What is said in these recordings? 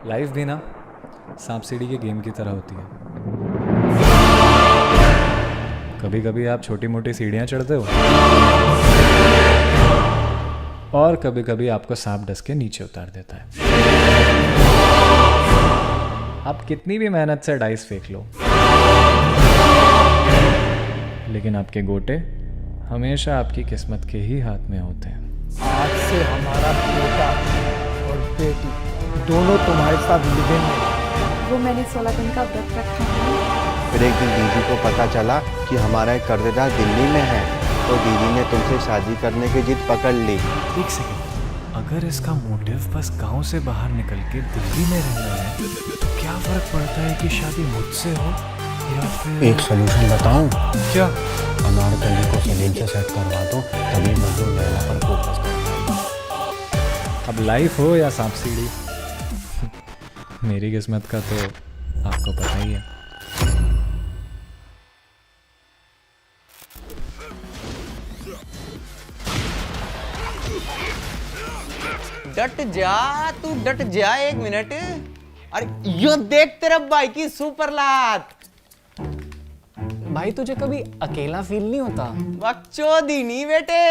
Life भी ना सांप सीढ़ी के गेम की तरह होती है। कभी कभी आप छोटी मोटी सीढ़ियाँ चढ़ते हो और कभी कभी आपको सांप डस के नीचे उतार देता है। आप कितनी भी मेहनत से डाइस फेंक लो, लेकिन आपके गोटे हमेशा आपकी किस्मत के ही हाथ में होते हैं। आज से हमारा बेटा और बेटी दोनों तुम्हारे साथ लिविंग में। वो मैंने 16 दिन का व्रत रखा है। फिर एक दिन दीदी को पता चला कि हमारा एक कर्जदार दिल्ली में है, तो दीदी ने तुमसे शादी करने की जिद पकड़ ली। एक सेकंड, अगर इसका मोटिव बस गांव से बाहर निकल के दिल्ली में रहना है तो क्या फर्क पड़ता है कि शादी मुझसे हो या फिर एक सोल्यूशन बताऊं? क्या? अनारकली को सलीम से सेट करवा दो, तभी मजदूर लैला पर फोकस करें। अब लाइफ हो या सांप सीढ़ी, मेरी किस्मत का तो आपको पता ही है। डट जा, तू डट जा 1 मिनट। अरे यो देख तेरा भाई की सुपर लात। भाई तुझे कभी अकेला फील नहीं होता? बकचोदी नहीं बेटे,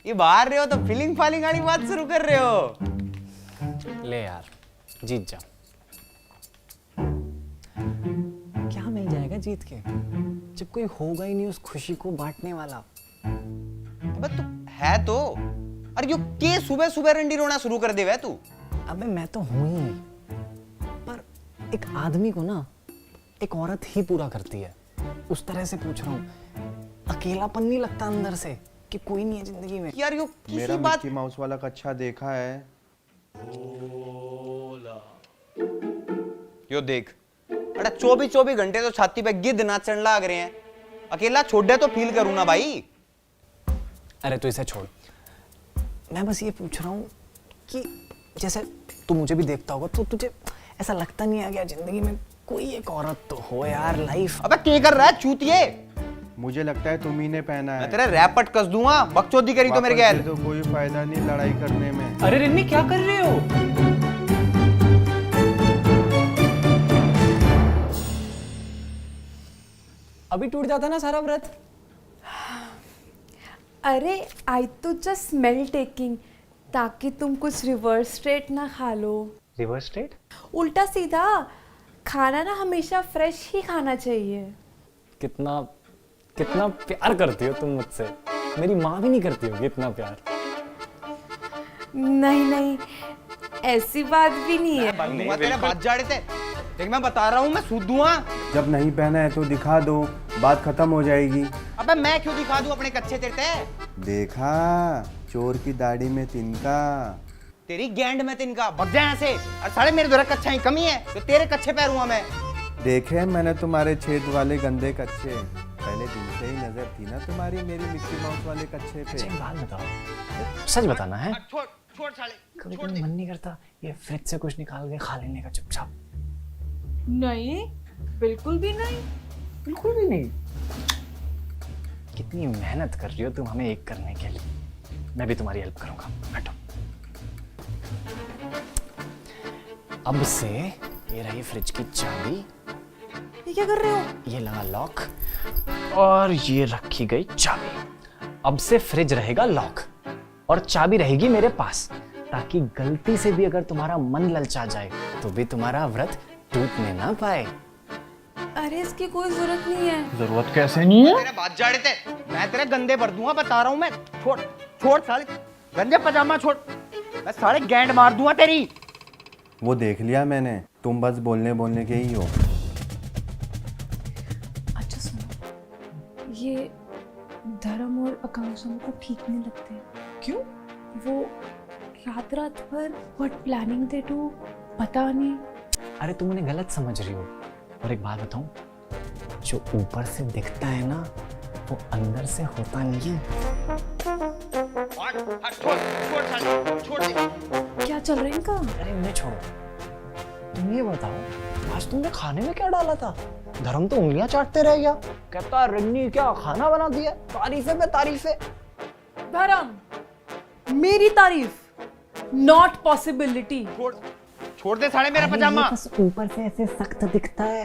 ये बाहर रहे हो तो फीलिंग फालिंग वाली बात शुरू कर रहे हो। ले यार, जीत जा। क्या मिल जाएगा जीत के, जब कोई होगा ही नहीं उस खुशी को बांटने वाला। अबे तू है तो, अरे यो के सुबह सुबह रंडी रोना शुरू कर दे वे तू। अबे मैं तो हूं ही, पर एक आदमी को ना एक औरत ही पूरा करती है। उस तरह से पूछ रहा हूँ, अकेलापन नहीं लगता अंदर से कि कोई नहीं है जिंदगी में? यार यो मेरा किसी बात मिक्की माउस वाला कच्छा देखा है? यो देख, अरे 24 घंटे तो छाती पे गिद्ध नाचन लाग रहे हैं। अकेला छोड़ दे तो फील करूं ना भाई। अरे तू इसे छोड़, मैं बस ये पूछ रहा हूँ कि जैसे तू मुझे भी देखता होगा तो तुझे ऐसा लगता नहीं है क्या जिंदगी में कोई एक औरत तो हो यार? लाइफ अबे क्या कर रहा है चूतिए? मुझे लगता है तुम ही ने पहना है। मैं तेरे रैपट कस दूंगा, बकचोदी करी तो मेरे वापस गैर। दे दो, कोई फायदा नहीं लड़ाई करने में। अरे रिन्नी क्या कर रहे हो? अभी टूट जाता ना सारा व्रत। अरे आई तो जस्ट स्मेल टेकिंग, ताकि तुम कुछ रिवर्स स्ट्रेट ना खा लो। Reverse straight? उल्टा सीधा खाना ना हमेशा फ्रेश ही खाना चाहिए। कितना कितना प्यार करती हो तुम मुझसे, मेरी माँ भी नहीं करती होगी इतना प्यार। नहीं नहीं, ऐसी बात भी नहीं है। मैं तेरे बात जाड़े थे, देख मैं बता रहा हूँ, मैं सूद दूंगा। जब नहीं पहना है तो दिखा दो, बात खत्म हो जाएगी। अबे मैं क्यों दिखा दूं अपने कच्चे तेरे? देखा, चोर की दाढ़ी में तिनका। तेरी गैंड में तिनका भग जा यहाँ से। और साले मेरे द्वारा कच्चा ही कमी है तो तेरे कच्चे पैरूंगा मैं। देखे मैंने तुम्हारे छेद वाले गंदे कच्चे, पहले दिन से ही नजर थी ना तुम्हारी मेरी मिक्की माउस वाले कच्चे पे। अच्छा एक बात बताओ, सच बताना है? छोड़ छोड़ साले, कभी कभी मन नहीं करता ये फ्रिज से कुछ निकाल के खा लेने का चुपचाप? नहीं, बिल्कुल भी नहीं। बिल्कुल भी नहीं। कितनी मेहनत कर रही हो तुम हमें एक करने के लिए, मैं भी तुम्हारी हेल्प करूंगा। बैठो। अब से ये रही फ्रिज की चाबी। ये क्या कर रहे हो? ये लगा लॉक और ये रखी गई चाबी। अब से फ्रिज रहेगा लॉक और चाबी रहेगी मेरे पास, ताकि गलती से भी अगर तुम्हारा मन ललचा जाए तो भी तुम्हारा व्रत टूटने ना पाए। अरे इसकी कोई जरूरत नहीं है। जरूरत कैसे नहीं है? तेरे बात जाड़े थे, मैं तेरे गंदे भर दूंगा, बता रहा हूँ मैं। छोड़ छोड़ साले, गंदे पजामा छोड़, मैं साले गैंड मार दूंगा तेरी। वो देख लिया मैंने, तुम बस बोलने बोलने के ही हो। अच्छा सुनो, ये धर्म और आकांक्षा को ठीक नहीं लगते। क्यों? वो रात रात भर व्हाट प्लानिंग दे डू, पता नहीं। अरे तुम उन्हें गलत समझ रही हो। और एक बात बताऊं, जो ऊपर से दिखता है ना वो अंदर से होता नहीं है। छोड़ छोड़ साले, छोड़ दे। क्या चल रहा है इनका? अरे उन्हें छोड़ो, तुम ये बताओ आज तुमने खाने में क्या डाला था? धर्म तो उंगलियां चाटते रह गया, कहता रन्नी क्या खाना बना दिया। तारीफे पे तारीफे। धर्म, मेरी तारीफ, नॉट पॉसिबिलिटी। छोड़ छोड़ दे साले मेरा पजामा। बस ऊपर से ऐसे सख्त दिखता है,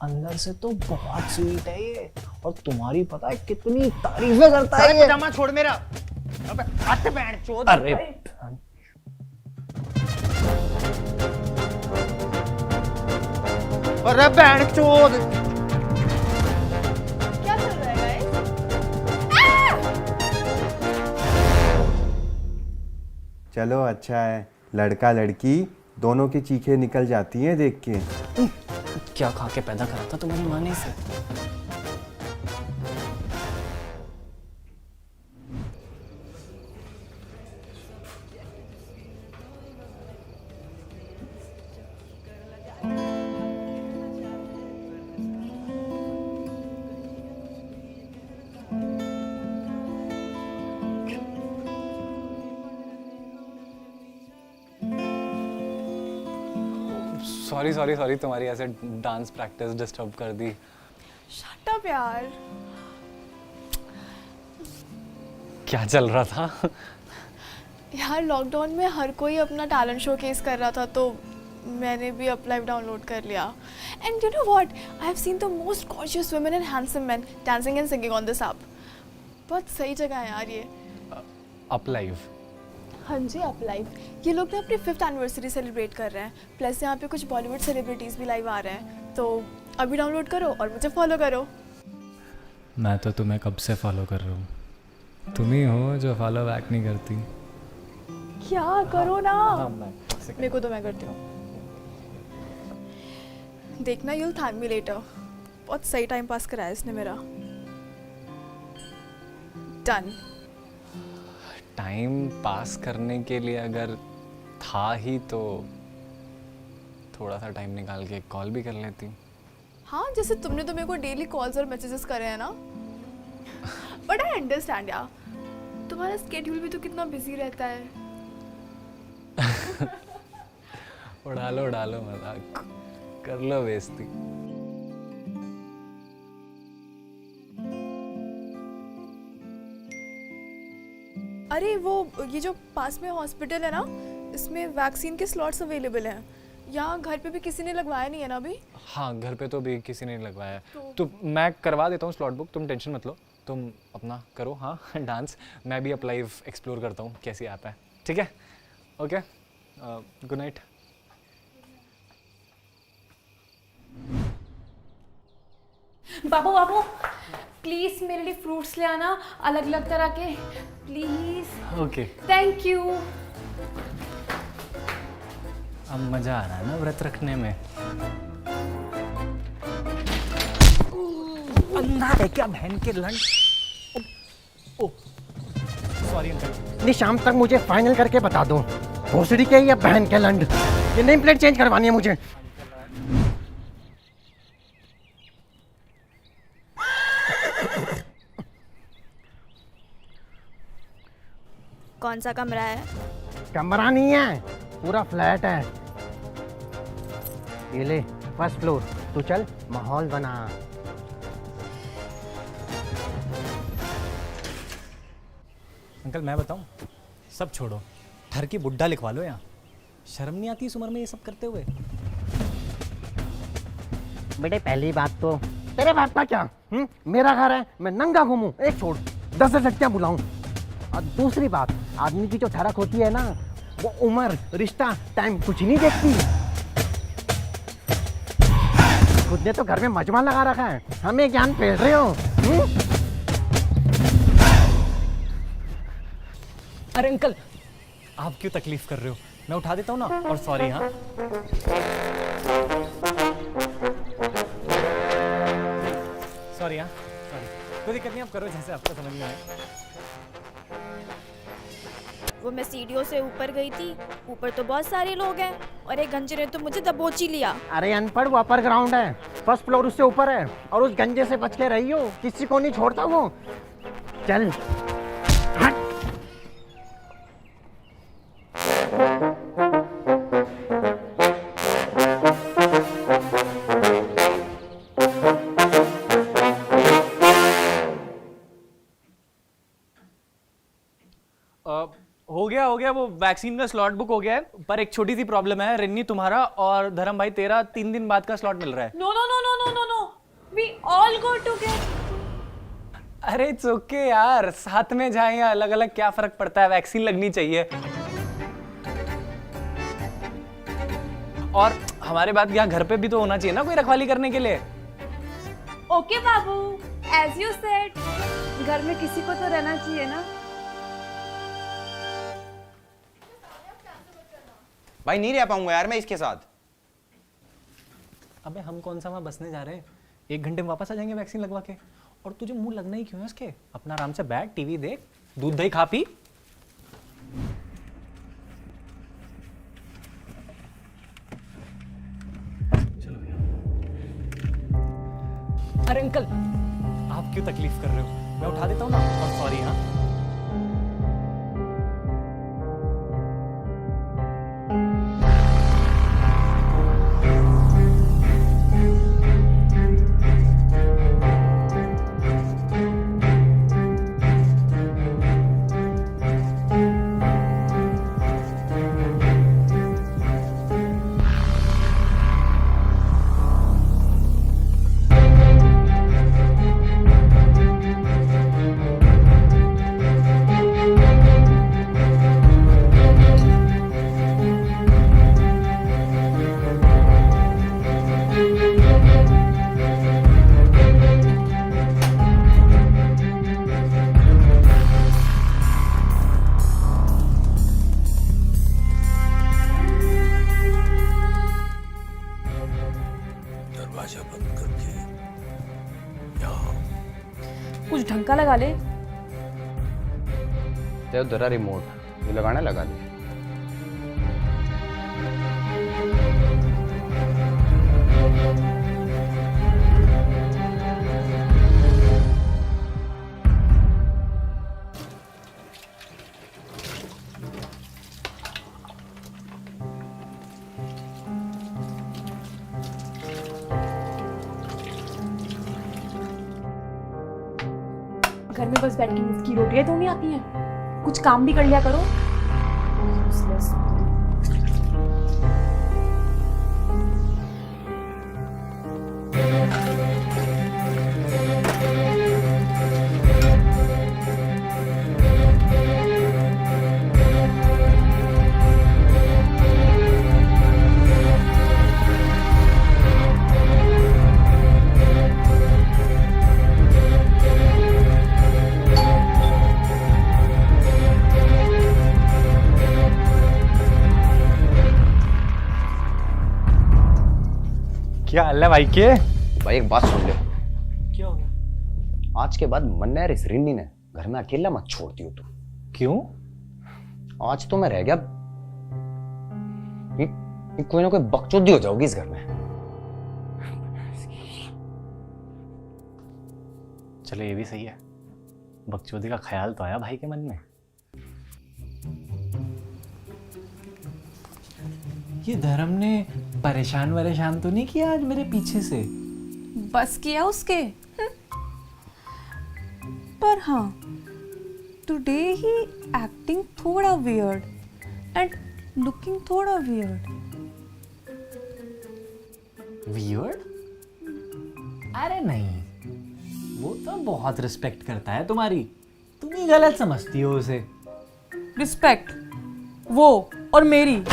अंदर से तो बहुत स्वीट है ये, और तुम्हारी पता है कितनी तारीफें करता है साले ये। पजामा छोड़ मेरा। अबे हट बैंड चोद। अरे अरे बैंड चोद। क्या चल रहा है guys? चलो अच्छा है, लड़का लड़की दोनों की चीखें निकल जाती हैं देख के। क्या खा के पैदा करा था तुम्हारी माँ ने इसे? सॉरी सॉरी सॉरी, तुम्हारी ऐसे डांस प्रैक्टिस डिस्टर्ब कर दी। Shut up यार। क्या चल रहा था? यार लॉकडाउन में हर कोई अपना टैलेंट शोकेस कर रहा था, तो मैंने भी अप लाइव डाउनलोड कर लिया। And you know what, I have seen the most gorgeous women and handsome man dancing and singing on this app. बहुत सही जगह है यार ये। Up live? हाँ जी, अप लाइव। ये लोग ना अपनी 5th एनिवर्सरी सेलिब्रेट कर रहे हैं, प्लस यहाँ पे कुछ बॉलीवुड सेलिब्रिटीज़ भी लाइव आ रहे हैं, तो अभी डाउनलोड करो और मुझे फॉलो करो। मैं तो तुम्हें कब से फॉलो कर रहा हूँ, तुम ही हो जो फॉलो बैक नहीं करती। क्या करो ना। मेरे को तो मैं करती हूँ। देखना, यूल थैंक मी लेटर। बहुत सही टाइम पास कराया इसने मेरा। डन। टाइम पास करने के लिए अगर था ही तो थोड़ा सा टाइम निकाल के कॉल भी कर लेती। हाँ, जैसे तुमने तो मेरे को डेली कॉल्स और मैसेजेस करे हैं ना। बट आई अंडरस्टैंड यार, तुम्हारा स्केड्यूल भी तो कितना बिजी रहता है। उड़ा लो मजाक, कर लो बेइज्जती। अरे वो ये जो पास में हॉस्पिटल है ना, इसमें वैक्सीन के स्लॉट्स अवेलेबल हैं। यहाँ घर पे भी किसी ने लगवाया नहीं है ना अभी? हाँ, घर पे तो भी किसी ने लगवाया है, तो मैं करवा देता हूँ स्लॉट बुक, तुम टेंशन मत लो, तुम अपना करो। हाँ डांस, मैं भी अप लाइव एक्सप्लोर करता हूँ कैसी ऐप है। ठीक है, okay, good night. Babu Babu, please मेरे लिए फ्रूट्स ले आना, अलग अलग तरह के, प्लीज। Okay, thank you. अब मजा आ रहा है ना व्रत रखने में। अंधा है क्या बहन के लंड? ओ सॉरी अंकल। नहीं, शाम तक मुझे फाइनल करके बता दो, भोसड़ी के या बहन के लंड। ये नेम प्लेट चेंज करवानी है मुझे। कौन सा कमरा है? कमरा नहीं है, पूरा फ्लैट है। ये ले, फर्स्ट फ्लोर। तू चल, माहौल बना। अंकल मैं बताऊं, सब छोड़ो, घर की बुड्ढा लिखवा लो यहाँ। शर्म नहीं आती इस उम्र में ये सब करते हुए? बेटे पहली बात तो तेरे बाप का क्या, मेरा घर है, मैं नंगा घूमूं, एक छोड़ 10 लड़कियां बुलाऊं। और दूसरी बात, आदमी की जो ठरक होती है ना, वो उम्र, रिश्ता, टाइम कुछ नहीं देखती। खुद ने तो घर में मजमा लगा रखा है, हमें ज्ञान फेर रहे हो। अरे अंकल, आप क्यों तकलीफ कर रहे हो, मैं उठा देता हूँ ना। और सॉरी। हाँ सॉरी। हाँ सॉरी, कोई दिक्कत नहीं, आप करो जैसे आपको समझ में आए। वो मैं सीढ़ियों से ऊपर गई थी, ऊपर तो बहुत सारे लोग हैं और एक गंजे ने तो मुझे दबोच ही लिया। अरे अनपढ़, वो अपर ग्राउंड है, फर्स्ट फ्लोर उससे ऊपर है, और उस गंजे से बच के रही हो, किसी को नहीं छोड़ता वो। चल हट। हो गया, वो वैक्सीन का स्लॉट बुक हो गया है, पर एक छोटी सी प्रॉब्लम है। रिन्नी तुम्हारा और धर्म भाई तेरा 3 दिन बाद का स्लॉट मिल रहा है। No, no, no, no, no, no, no. We all go together. अरे इट्स ओके यार, साथ में जाएं या अलग अलग क्या फर्क पड़ता है, वैक्सीन लगनी चाहिए। और हमारे बाद यहाँ घर पे भी तो होना चाहिए ना कोई रखवाली करने के लिए। Okay, Babu. As you said, घर में किसी को तो रहना चाहिए ना. भाई नहीं रह पाऊंगा यार मैं इसके साथ। अबे हम कौन सा वहाँ बसने जा रहे हैं, 1 घंटे में वापस आ जाएंगे वैक्सीन लगवा के। और तुझे मुंह लगना ही क्यों है उसके, अपना आराम से बैठ, टीवी देख, दूध दही खा पी। चलो भैया। अरे अंकल आप क्यों तकलीफ कर रहे हो, मैं उठा देता हूँ ना। और सॉरी हाँ। कुछ ढंग का लगा ले. ते उधर रिमोट ये लगाना लगा दे। घर में बस बैठ के मुफ्त की रोटियां तो नहीं आती हैं, कुछ काम भी कर लिया करो. Useless. क्या हाल है भाई के? भाई एक बात सुन ले, क्या हो गया? आज के बाद मन्ना यार इस रिन्नी ने घर में अकेला मत छोड़ती हो तू। क्यों? आज तो मैं रह गया, ये कोई ना कोई बकचोदी हो जाओगी इस घर में। चलो ये भी सही है, बकचोदी का ख्याल तो आया भाई के मन में। ये धर्म ने परेशान तो नहीं किया आज मेरे पीछे से? बस किया उसके. पर हाँ, टुडे ही एक्टिंग थोड़ा वियर्ड एंड लुकिंग थोड़ा वियर्ड. वियर्ड? अरे नहीं, वो तो बहुत रिस्पेक्ट करता है तुम्हारी, तुम ही गलत समझती हो उसे। रिस्पेक्ट वो और मेरी.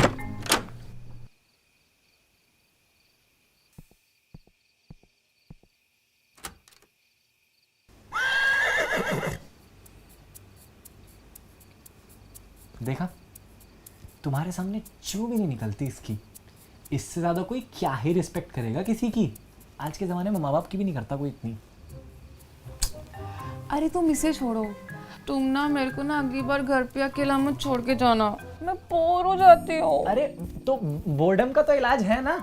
देखा, तुम्हारे सामने चू भी नहीं निकलती इसकी। इससे ज्यादा कोई क्या ही रिस्पेक्ट करेगा किसी की, आज के जमाने में माँ बाप की भी नहीं करता कोई इतनी। अरे तुम इसे छोड़ो, तुम ना मेरे को ना अगली बार घर पे अकेला मत छोड़ के जाना, मैं बोर हो जाती हूँ. अरे तो बोर्डम का तो इलाज है ना,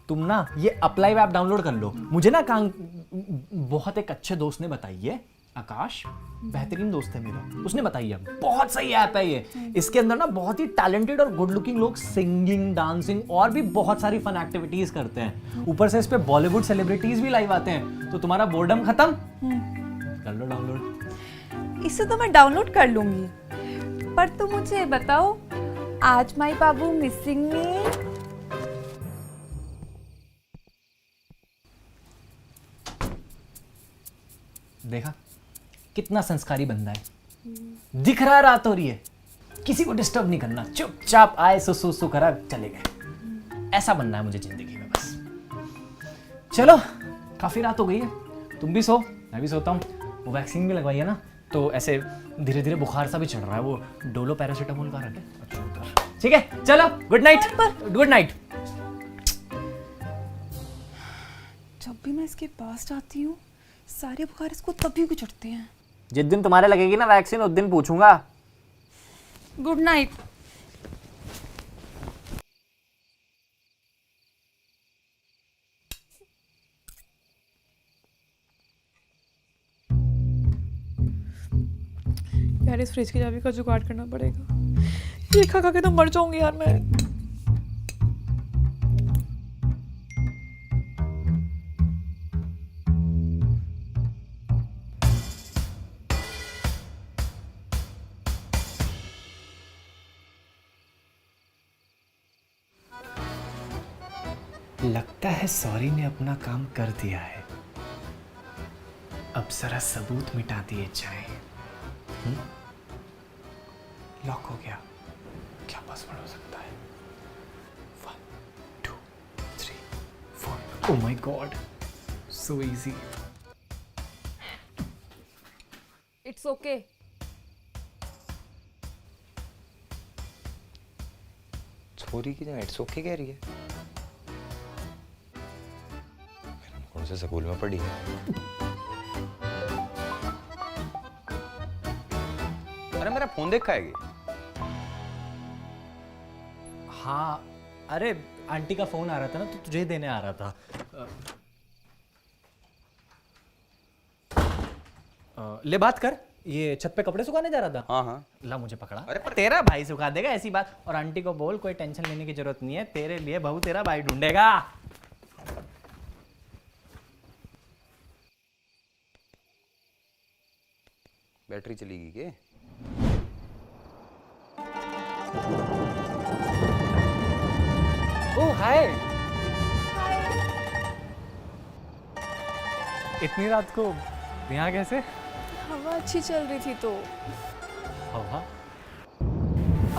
तुम ना ये अप्लाई ऐप डाउनलोड कर लो। मुझे ना बहुत एक अच्छे दोस्त ने बताई है, आकाश, बेहतरीन दोस्त है मेरा, उसने बताई है, बहुत सही ऐप है ये। इसके अंदर ना बहुत ही टैलेंटेड और गुड लुकिंग लोग सिंगिंग, डांसिंग और भी बहुत सारी फन एक्टिविटीज करते हैं। ऊपर से इस पे बॉलीवुड सेलिब्रिटीज भी लाइव आते हैं, तो तुम्हारा बोर्डम खत्म, कर लो डाउनलोड। इसे तो मैं डाउनलोड कर लूंगी, पर तुम मुझे बताओ आज माई बाबू मिसिंग मी. देखा कितना संस्कारी बंदा है. दिख रहा रात हो रही है, किसी को डिस्टर्ब नहीं करना, चुपचाप आए सुसु करा चले गए. ऐसा बनना है मुझे जिंदगी में बस. चलो काफी रात हो गई है, तुम भी सो, मैं भी सोता हूँ. वो वैक्सीन भी लगवाई है ना, तो ऐसे धीरे धीरे बुखार सा भी चढ़ रहा है. वो डोलो पैरासीटामोल का रखे. अच्छा उधर. ठीक है चलो, गुड नाइट. Good night. जब भी मैं इसके पास जाती हूँ सारे बुखार इसको तभी को चढ़ते हैं. जिस दिन तुम्हारे लगेगी ना वैक्सीन उस दिन पूछूंगा. Good night. यार इस फ्रिज की चाबी का जुगाड़ करना पड़ेगा. ये खा खा के तो मर जाऊंगी यार मैं. लगता है सॉरी ने अपना काम कर दिया है. अब जरा सबूत मिटा दिए जाए. लॉक हो गया. क्या पासवर्ड हो सकता है? 1 2 3 4. ओह my God, so easy. It's okay. छोरी की जगह इट्स ओके कह रही है. कौन से स्कूल में पढ़ी है? अरे मेरा फोन देख खाएगी. हाँ अरे आंटी का फोन आ रहा था ना, तो तुझे देने आ रहा था. ले बात कर. ये छत पे कपड़े सुखाने जा रहा था. हाँ हाँ. ला मुझे पकड़ा. अरे पर तेरा भाई सुखा देगा, ऐसी बात. और आंटी को बोल कोई टेंशन लेने की जरूरत नहीं है, तेरे लिए बहू तेरा भाई ढूंढेगा. बैटरी चलेगी के? ओह हाय. इतनी रात को यहाँ कैसे? हवा अच्छी चल रही थी तो. हवा?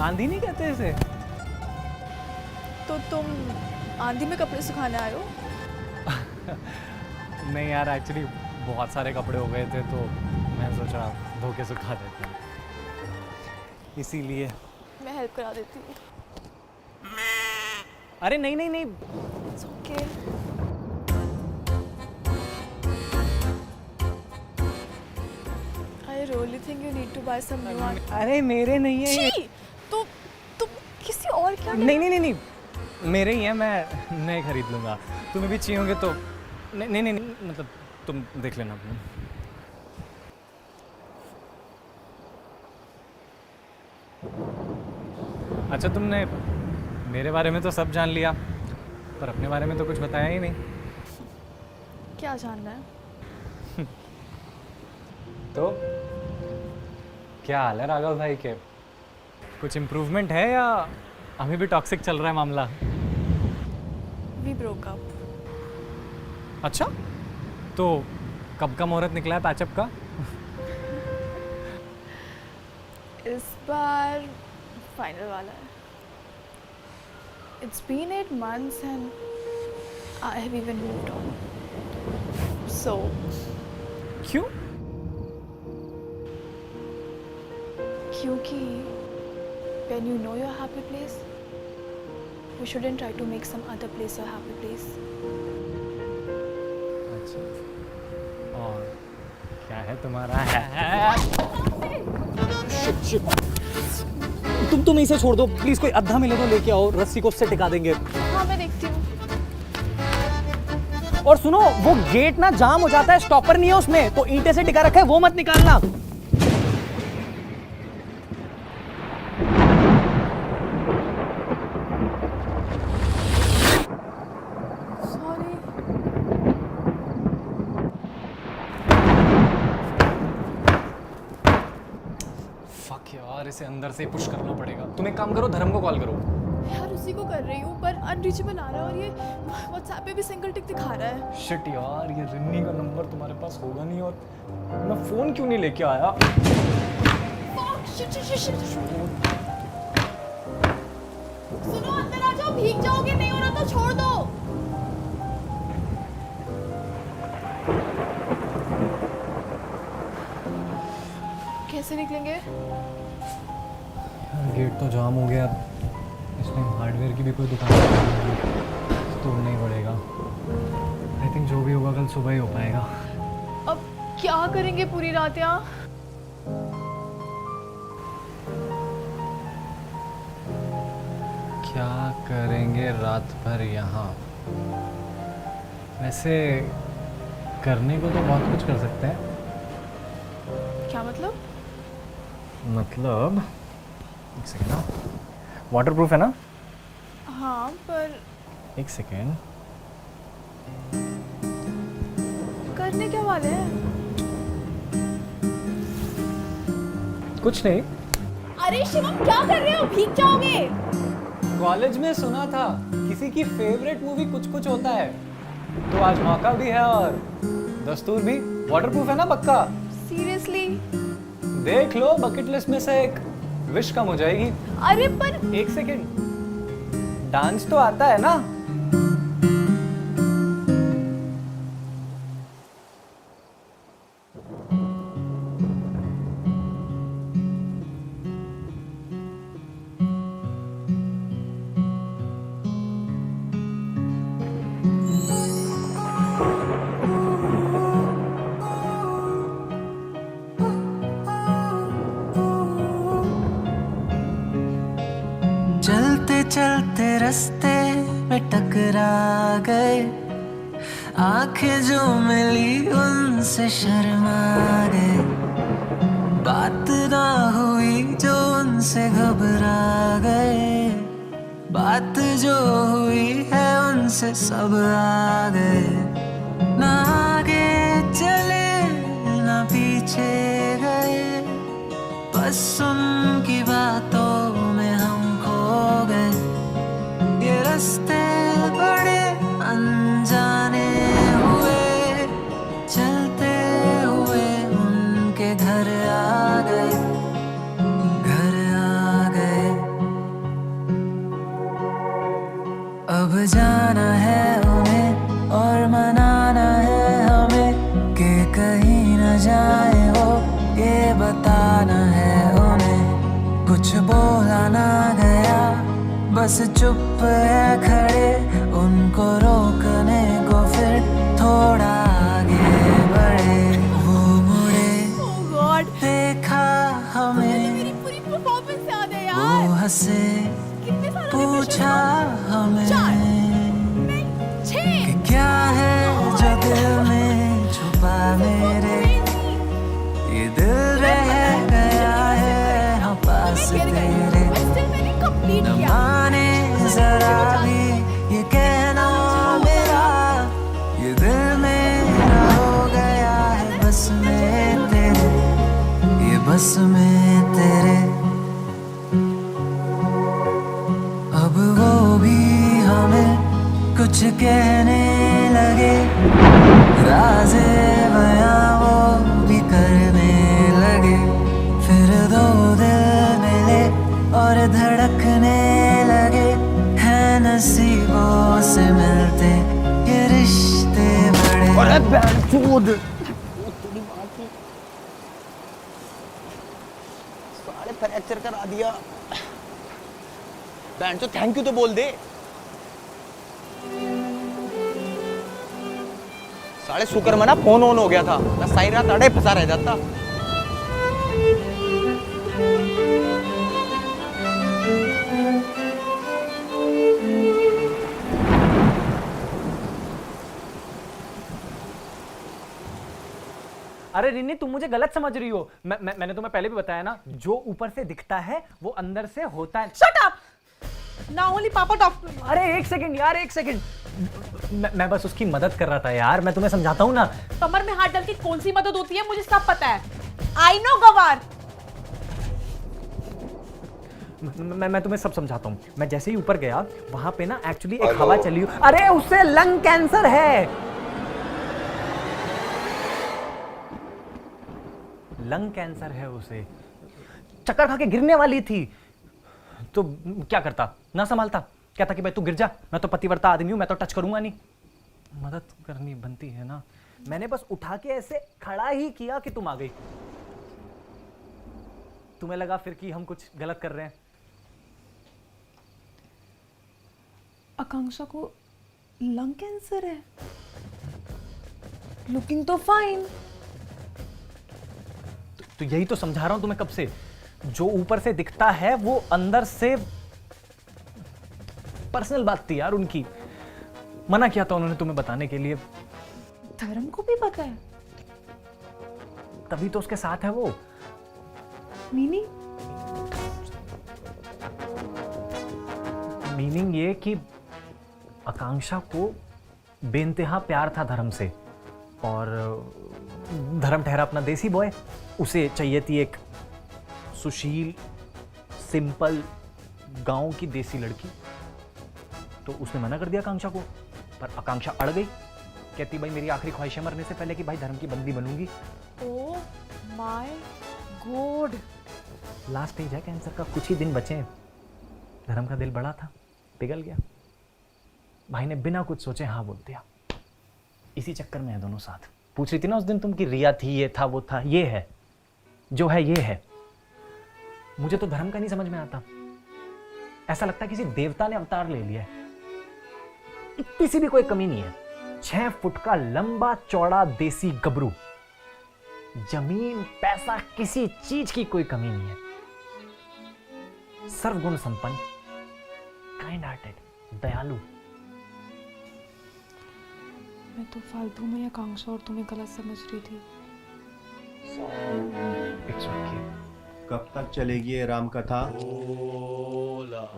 आंधी नहीं कहते इसे. तो तुम आंधी में कपड़े सुखाने आए हो? नहीं यार, एक्चुअली बहुत सारे कपड़े हो गए थे तो मैं सोचा धो के सुखा देते हैं, इसीलिए. मैं हेल्प करा देती हूँ. अरे नहीं नहीं नहीं. It's okay. I really think you need to buy some new one. अरे मेरे नहीं है ये. छी! तो तुम किसी और क्या? नहीं नहीं नहीं नहीं, मेरे ही हैं, मैं नए खरीद लूँगा. तुम्हें भी चाहिए होंगे तो. नहीं नहीं नहीं, मतलब तुम देख लेना. अच्छा तुमने मेरे बारे में तो सब जान लिया, पर अपने बारे में तो कुछ बताया ही नहीं. क्या जानना है? तो क्या हाल है राघव भाई के? कुछ इम्प्रूवमेंट है या अभी भी टॉक्सिक चल रहा है मामला? We broke up. अच्छा, तो कब का मुहूर्त निकला है पैचअप का? इस बार फाइनल वाला है. It's been 8 months and I have even moved on. So, क्यों? क्योंकि when you know your happy place, you shouldn't try to make some other place your happy place. अच्छा, और क्या है तुम्हारा है? तुम इसे छोड़ दो प्लीज. कोई अद्धा मिले तो लेके आओ, रस्सी को उससे टिका देंगे. हाँ मैं देखती हूँ. और सुनो, वो गेट ना जाम हो जाता है, स्टॉपर नहीं है उसमें, तो ईंटे से टिका रखा है, वो मत निकालना. Sorry. फक यार, पहले से अंदर से पुश करना पड़ेगा। तुम एक काम करो, धर्म को कॉल करो। यार उसी को कर रही हूँ पर अनरीचेबल आ रहा है और ये व्हाट्सएप पे भी सिंगल टिक दिखा रहा है। शिट यार, ये रिन्नी का नंबर तुम्हारे पास होगा नहीं और मैं फ़ोन क्यों नहीं लेके आया? Shit shit shit shit. सुनो अंदर आ जाओ, भीग जाओगे, नहीं हो रहा तो छोड़ दो। कैसे निकलेंगे? यार गेट तो जाम हो गया, इस टाइम हार्डवेयर की भी कोई दुकान नहीं है, तोड़ना ही पड़ेगा। आई थिंक जो भी होगा कल सुबह ही हो पाएगा। अब क्या करेंगे पूरी रात यहाँ? क्या करेंगे रात भर यहाँ? वैसे करने को तो बहुत कुछ कर सकते हैं। क्या मतलब? मतलब एक सेकेंड ना, वाटर प्रूफ है ना? हाँ पर एक सेकेंड, करने क्या वाले हैं? कुछ नहीं। अरे शिवम क्या कर रहे हो, भीग जाओगे। कॉलेज में सुना था किसी की फेवरेट मूवी कुछ कुछ होता है, तो आज मौका भी है और दस्तूर भी। वाटर प्रूफ है ना पक्का? सीरियसली? देख लो, बकेट लिस्ट में से एक विश कम हो जाएगी। अरे पर एक सेकेंड, डांस तो आता है ना? चलते चलते रास्ते में टकरा गए, आंखें जो मिली उनसे शर्मा गए, बात ना हुई जो उनसे घबरा गए, बात जो हुई है उनसे सब आ गए। ना आगे चले ना पीछे गए, बस उनकी बातों में हम खो गए। ये रास्ते बड़े अनजाने हुए, चलते हुए उनके घर आ गए, घर आ गए। अब जाना है उन्हें और मनाना है हमें कि कहीं न जाए वो, ये बताना है उन्हें। कुछ बोला ना गया, बस चुप है खड़े, उनको रोकने को फिर थोड़ा आगे बढ़े। वो मुड़े, oh God, देखा हमें, मेरी पूरी परफॉर्मेंस याद है वो यार। हंसे, कितने सालों के पूछा हमें नहीं, 6 कि क्या है जो दिल में छुपा मेरे। ये दिल रह गया है हाँ पास तेरे, न माने जरा भी ये कहना मेरा। ये दिल मेरा हो गया है बस में तेरे, ये बस में तेरे। अब वो भी हमें कुछ कहने लगे, राज़े बयां वो भी करने लगे। फिर दो दिल मिले और धड़कने लगे, है नसीबों से मिलते ये रिश्ते बड़े। अरे बैंचोद, साले फ्रैक्चर करा दिया। बैंड तो थैंक यू तो बोल दे। साले शुक्र मना फोन ऑन हो गया था, मैं सारी रात अड़े फंसा रह जाता। अरे रिन्नी, तुम मुझे गलत समझ रही हो। मैंने तुम्हें पहले भी बताया ना, जो ऊपर से दिखता है वो अंदर से होता है। शट अप, नाउ ओनली पापा टॉक टू यू। अरे एक सेकंड यार, एक सेकंड, मैं बस उसकी मदद कर रहा था यार, मैं तुम्हें समझाता हूँ ना। कमर में हाथ डाल के कौन सी मदद होती है मुझे सब पता है। आई नो गवार। मैं तुम्हें सब समझाता हूँ। मैं जैसे ही ऊपर गया वहां पे ना एक्चुअली एक हवा चली। अरे उससे लंग कैंसर है, लंग कैंसर है उसे। चक्कर खा के गिरने वाली थी तो क्या करता, ना संभालता, कहता कि भाई तू गिर जा, मैं तो पतिव्रता आदमी हूं, मैं तो टच करूंगा नहीं। मदद करनी बनती है ना। मैंने बस उठा के ऐसे खड़ा ही किया कि तुम आ गई। तुम्हें लगा फिर कि हम कुछ गलत कर रहे हैं। आकांक्षा को लंग कैंसर है, लुकिंग तो फाइन। तो यही तो समझा रहा हूं तुम्हें कब से, जो ऊपर से दिखता है वो अंदर से पर्सनल बात थी यार उनकी। मना किया था उन्होंने तुम्हें बताने के लिए। धर्म को भी पता है, तभी तो उसके साथ है वो। मीनिंग? मीनिंग ये कि आकांक्षा को बेइंतहा प्यार था धर्म से, और धर्म ठहरा अपना देसी बॉय। उसे चाहिए थी एक सुशील, सिंपल गांव की देसी लड़की। तो उसने मना कर दिया आकांक्षा को, पर आकांक्षा अड़ गई। कहती भाई मेरी आखिरी ख्वाहिश है मरने से पहले कि भाई धर्म की बंदी बनूंगी। Oh my god. Last stage है कैंसर का, कुछ ही दिन बचे हैं। धर्म का दिल बड़ा था, पिघल गया। भाई ने बिना कुछ सोचे हाँ बोल दिया। इसी चक्कर में है दोनों साथ। पूछ रही थी ना उस दिन तुम कि रिया थी, ये था, वो था। ये है जो है, ये है। मुझे तो धर्म का नहीं समझ में आता। ऐसा लगता है किसी देवता ने अवतार ले लिया है। इतनी सी भी कोई कमी नहीं है। 6 फुट का लंबा चौड़ा देसी गबरू, जमीन पैसा किसी चीज की कोई कमी नहीं है। सर्वगुण संपन्न, काइंड हार्टेड, दयालु। मैं तो फालतू में आकांक्षा और तुम्हें गलत समझ रही थी। It's okay. कब तक चलेगी ये राम कथा?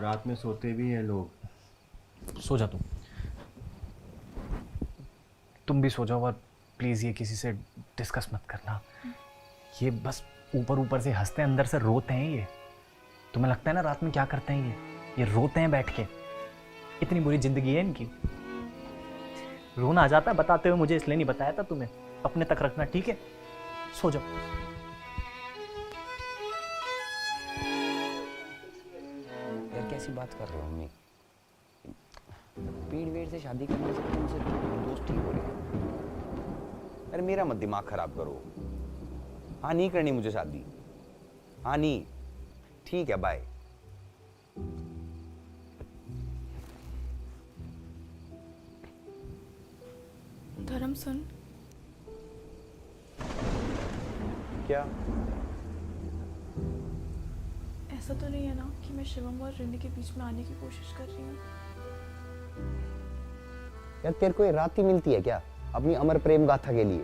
रात में सोते भी हैं लोग। सो जा तुम भी सो जाओ, और प्लीज ये किसी से डिस्कस मत करना। ये बस ऊपर ऊपर से हंसते हैं, अंदर से रोते हैं। ये तुम्हें लगता है ना रात में क्या करते हैं ये रोते हैं बैठ के। इतनी बुरी जिंदगी है इनकी। रोना आ जाता है बताते हुए, मुझे इसलिए नहीं बताया था तुम्हें। अपने तक रखना, ठीक है? सो जाओ। यार कैसी बात कर रहे हो मम्मी? पीड़ वेड़ से शादी करने से तुमसे दोस्ती हो रही है। अरे मेरा मत दिमाग खराब करो। हाँ नहीं करनी मुझे शादी। हाँ नहीं, ठीक है, बाय। धर्म सुन, क्या? ऐसा तो नहीं है ना कि मैं शिवम और रिनी के बीच में आने की कोशिश कर रही हूँ? यार तेरे को ये रात ही मिलती है क्या अपनी अमर प्रेम गाथा के लिए?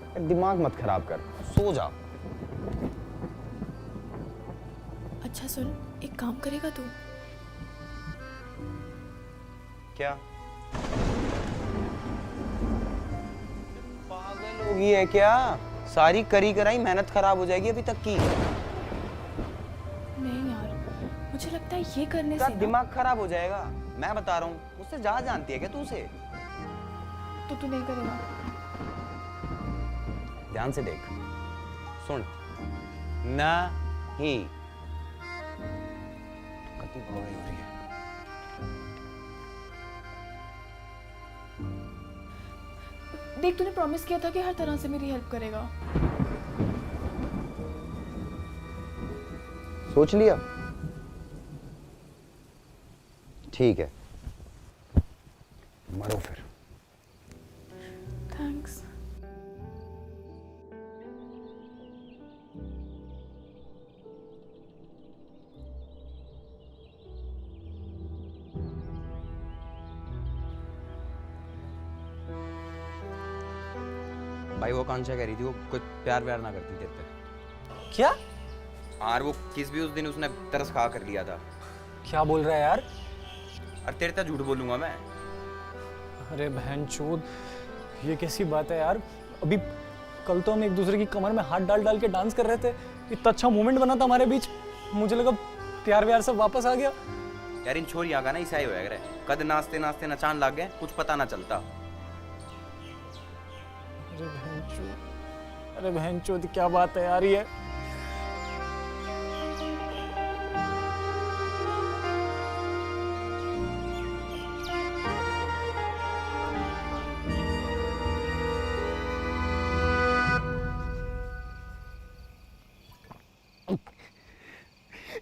यार दिमाग मत खराब कर, सो जा। अच्छा सुन, एक काम करेगा तू? क्या? पागल होगी है क्या? सारी करी कराई मेहनत खराब हो जाएगी अभी तक की। नहीं यार, मुझे लगता है ये करने से दिमाग खराब हो जाएगा। मैं बता रहा हूँ, उससे ज्यादा जानती है क्या तू उसे? तो तू नहीं करेगा? ध्यान से देख, सुन। नहीं, कति बड़ी हो रही है। देख, तूने प्रॉमिस किया था कि हर तरह से मेरी हेल्प करेगा। सोच लिया? ठीक है, मरो फिर। थैंक्स। भाई वो आकांक्षा कह रही थी वो कुछ प्यार व्यार ना करती तेरे पे। क्या? और वो किस भी उस दिन उसने तरस खा कर लिया था। क्या बोल रहा है यार? अरे तेरे तक झूठ बोलूंगा मैं? अरे बहन चोद, ये कैसी बात है यार? अभी कल तो हम एक दूसरे की कमर में हाथ डाल डाल के डांस कर रहे थे, इतना अच्छा मोमेंट बना था हमारे बीच, मुझे लगा प्यार व्यार सब वापस आ गया। यार इन छोरियां का ना ऐसा ही होया करे, कद नाचते नाचते नचान लग गए, कुछ पता ना चलता। अरे बहनचोद क्या बात है यार ये।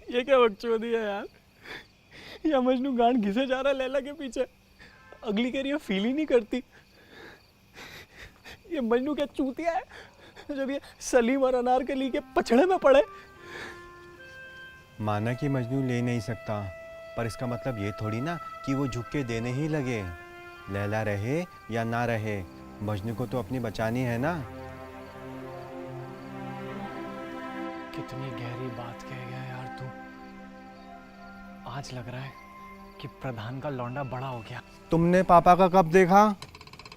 ये क्या बकचोदी है यार, या मजनू गांड घिसे जा रहा है लैला के पीछे, अगली कह रही है फील ही नहीं करती। ये मजनू क्या चूतिया है जब ये सलीम और अनारकली के पछड़े में पड़े। माना कि मजनू ले नहीं सकता, पर इसका मतलब ये थोड़ी ना कि वो झुक के देने ही लगे। लैला रहे या ना रहे, मजनू को तो अपनी बचानी है ना। कितनी गहरी बात कह गया यार तू। आज लग रहा है कि प्रधान का लौंडा बड़ा हो गया। तुमने पापा का कब देखा?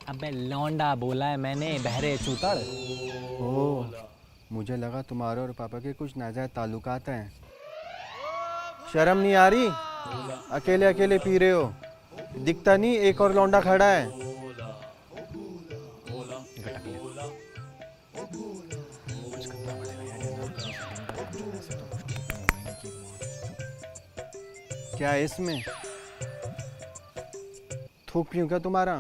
अबे लौंडा बोला है मैंने, बहरे चूतड़। ओह, मुझे लगा तुम्हारे और पापा के कुछ नाजायज ताल्लुकात हैं। शर्म नहीं आ रही? अकेले अकेले पी रहे हो, दिखता नहीं एक और लौंडा खड़ा है। क्या है इसमें? थूक पीऊं क्या तुम्हारा?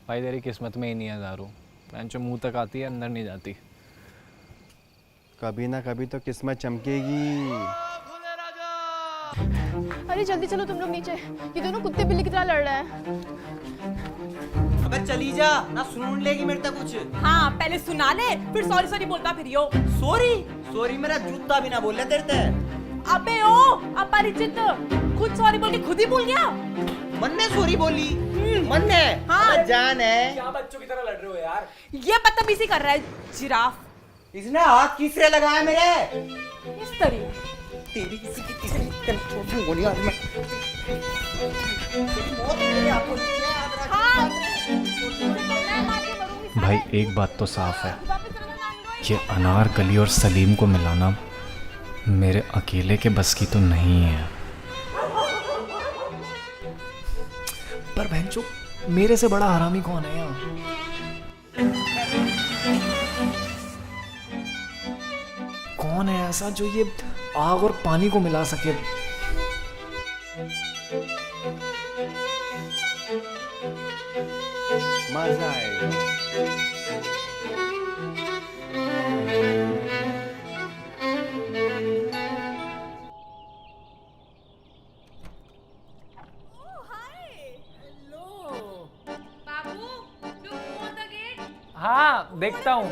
भाई तेरी किस्मत में ही नहीं है दारू, जो मुंह तक आती है अंदर नहीं जाती। कभी ना कभी तो किस्मत चमकेगी। अरे जल्दी चलो तुम लोग नीचे, ये दोनों कुत्ते बिल्ली की तरह लड़ रहे हैं। अबे चली जा ना, सुन लेगी मेरे तक कुछ। हाँ पहले सुना ले, फिर सॉरी सॉरी बोलता फिर यो। सॉरी सॉरी मेरा जूता भी ना बोल तेरे ते। अबे ओ अपरिचित, खुद सॉरी बोल के खुद ही भूल गया। मन ने सॉरी बोली, मन ने। हाँ जान है। क्या बच्चों की तरह लड़ रहे हो यार? ये बदतमीजी कर रहा है जिराफ। इसने हाथ किसरे लगाया मेरे? इस तरीके तेरी किसी की किसी तेरे छोड़ दूंगी यार मैं। बहुत मेरे आपको याद रखना। भाई एक बात तो साफ है, ये अनारकली और सलीम को मिलाना मेरे अकेले के बस की तो नहीं है। पर बहनचोद, मेरे से बड़ा हरामी कौन है यार? कौन है ऐसा जो ये आग और पानी को मिला सके? मजा आएगा। हाँ देखता हूँ।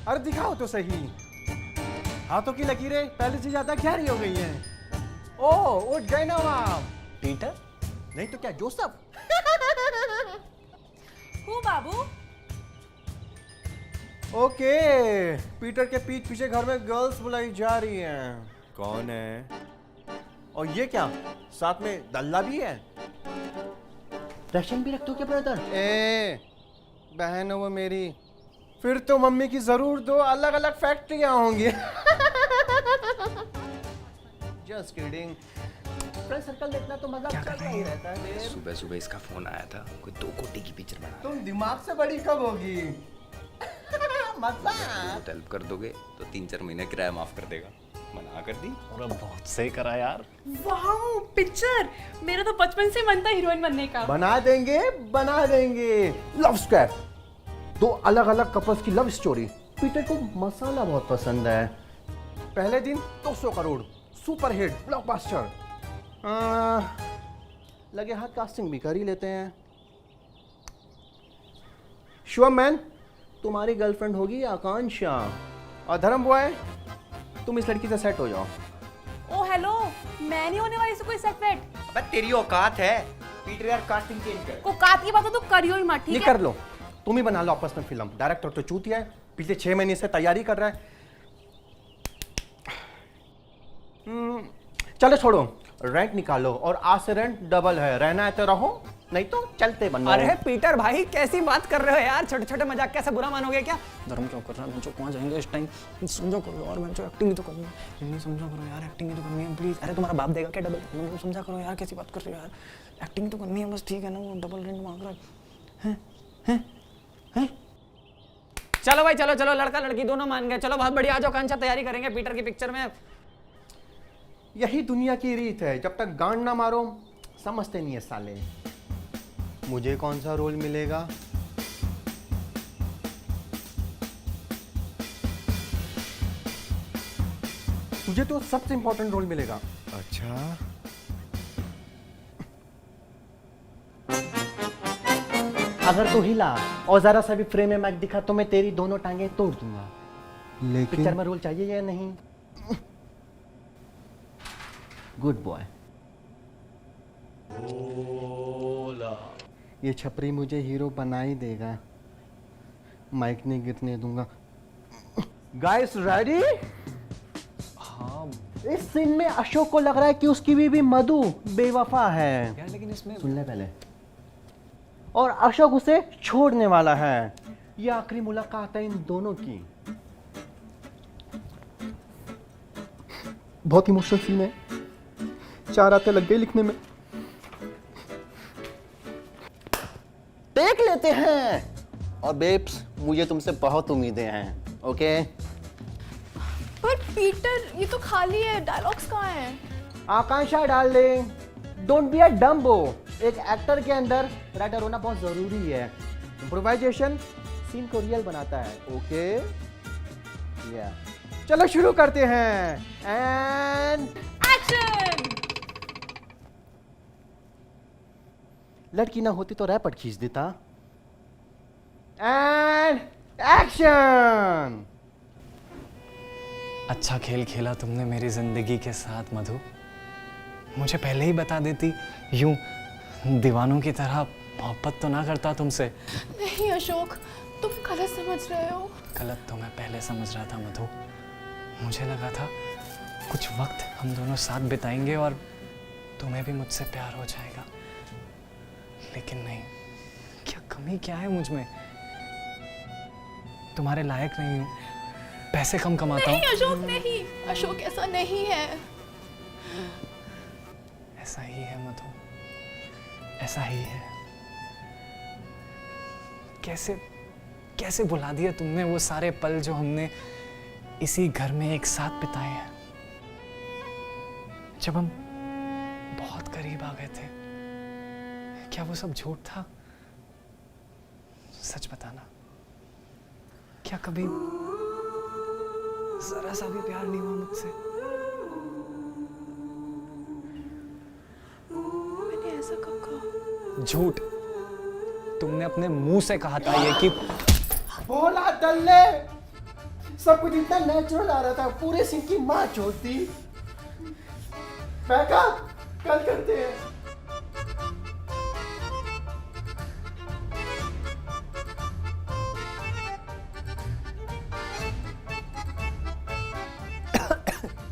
अरे दिखाओ तो सही, हाथों की लकीरें पहले से ज्यादा गहरी हो गई हैं। ओह उठ गए ना आप। पीटर? नहीं तो क्या जोसेफ? हूँ बाबू। ओके, पीटर के पीठ पीछे घर में गर्ल्स बुलाई जा रही हैं। कौन है? और ये क्या, साथ में दल्ला भी है? रशियन भी रखते हो क्या ब्रदर? ए बहन हो वो मेरी, फिर तो मम्मी की जरूर दो अलग अलग फैक्ट्रियां होंगी। Just kidding. फ्रेंड सर्कल देखना तो मजा चलता ही रहता है। सुबह सुबह इसका फोन आया था, कोई 2 कोटी की पिक्चर बना। तुम दिमाग से बड़ी कब होगी? मजा। तो हेल्प कर दोगे तो 3-4 महीने किराया माफ कर देगा। मना कर दी। और बहुत सही करा यार। वाओ पिक्चर, मेरा तो बचपन से मन था हीरोइन बनने का। बना देंगे बना देंगे। लव स्क्वाड, 2 अलग अलग कपल्स की लव स्टोरी। पीटर को मसाला बहुत पसंद है। पहले दिन 200 करोड़, सुपर हिट, ब्लॉकबस्टर। लगे हाथ कास्टिंग भी कर ही लेते हैं। शिवम मैन, तुम्हारी गर्लफ्रेंड होगी आकांक्षा, और धर्म बॉय तुम इस लड़की से सेट हो जाओ। ओ हेलो, मैं नहीं होने वाली इससे कोई सेट वेट। अबे तेरी औकात है। पीटर यार कास्टिंग चेंज कर। को कात की बात हो तो करियो ही मत, ठीक ये है? कर लो, तुम ही बना लो आपस में फिल्म। डायरेक्टर तो चूतिया है, पिछले 6 महीने से तैयारी कर रहा है। चलो छोड़ो, रेंट निकालो और आज से रेंट डबल है, रहना है तो रहो, नहीं तो चलते बनो। अरे पीटर भाई कैसी बात कर रहे हो यार, छोटे छोटे मजाक कैसे बुरा मानोगे क्या? धर्म क्यों कर रहा है बच्चों, कहाँ जाएंगे इस टाइम? समझो करो यार बच्चों, एक्टिंग तो करनी है, समझो करो यार, एक्टिंग तो करनी है प्लीज। अरे तुम्हारा बाप देगा क्या डबल? समझा करो यार, कैसी बात कर रहे हो यार, एक्टिंग तो करनी है बस, ठीक है ना? वो डबल रेंट मांग रहा है। चलो भाई चलो चलो, लड़का लड़की दोनों मान गए, चलो बहुत बढ़िया, आ जाओ कांचा, तैयारी करेंगे पीटर की पिक्चर में। यही दुनिया की रीत है, जब तक गांड ना मारो समझते नहीं है साले। मुझे कौन सा रोल मिलेगा? तुझे तो सबसे इंपॉर्टेंट रोल मिलेगा। अच्छा, अगर तू हिला और जरा सा भी फ्रेम में मैं दिखा तो मैं तेरी दोनों टांगे तोड़ दूंगा। पिक्चर में रोल चाहिए या नहीं? Good boy. ये छपरी मुझे हीरो बना ही देगा, माइक नहीं गिरने दूंगा। Guys ready? हाँ इस सीन में अशोक को लग रहा है कि उसकी बीवी मधु बेवफा है। यार लेकिन इसमें सुन ले पहले। और अशोक उसे छोड़ने वाला है। ये आखिरी मुलाकात है इन दोनों की। बहुत इमोशनल सीन है, 4 रातें लग गई लिखने में। देख लेते हैं। और बेब्स, मुझे तुमसे बहुत उम्मीदें हैं, ओके? पर पीटर ये तो खाली है, डायलॉग्स कहाँ हैं? आकांक्षा डाल दे। Don't be a dumbo. एक एक्टर के अंदर राइटर होना बहुत जरूरी है। इम्प्रोवाइजेशन सीन को रियल बनाता है, ओके? या चलो शुरू करते हैं। And action! लड़की ना होती तो रैपट खींच देता। And action! अच्छा खेल खेला तुमने मेरी जिंदगी के साथ मधु। मुझे पहले ही बता देती, यूं दीवानों की तरह मोहब्बत तो ना करता तुमसे। नहीं अशोक, तुम गलत समझ रहे हो। गलत तो मैं पहले समझ रहा था मधु। मुझे लगा था कुछ वक्त हम दोनों साथ बिताएंगे और तुम्हें भी मुझसे प्यार हो जाएगा, लेकिन नहीं। क्या कमी क्या है मुझ में? तुम्हारे लायक नहीं हूँ, पैसे कम कमाता हूँ। नहीं अशोक, नहीं अशोक, ऐसा नहीं है। ऐसा ही है मधु, ऐसा ही है। कैसे कैसे भुला दिया तुमने वो सारे पल जो हमने इसी घर में एक साथ बिताए हैं, जब हम बहुत करीब आ गए थे। क्या वो सब झूठ था? सच बताना, क्या कभी जरा सा भी प्यार नहीं हुआ मुझसे? मैंने ऐसा कब कहा? झूठ। तुमने अपने मुंह से कहा था ये कि बोला दल्ले, सब कुछ इतना नेचुरल आ रहा था, पूरे सीन की माँ छोड़ती। बैकअप कल करते हैं।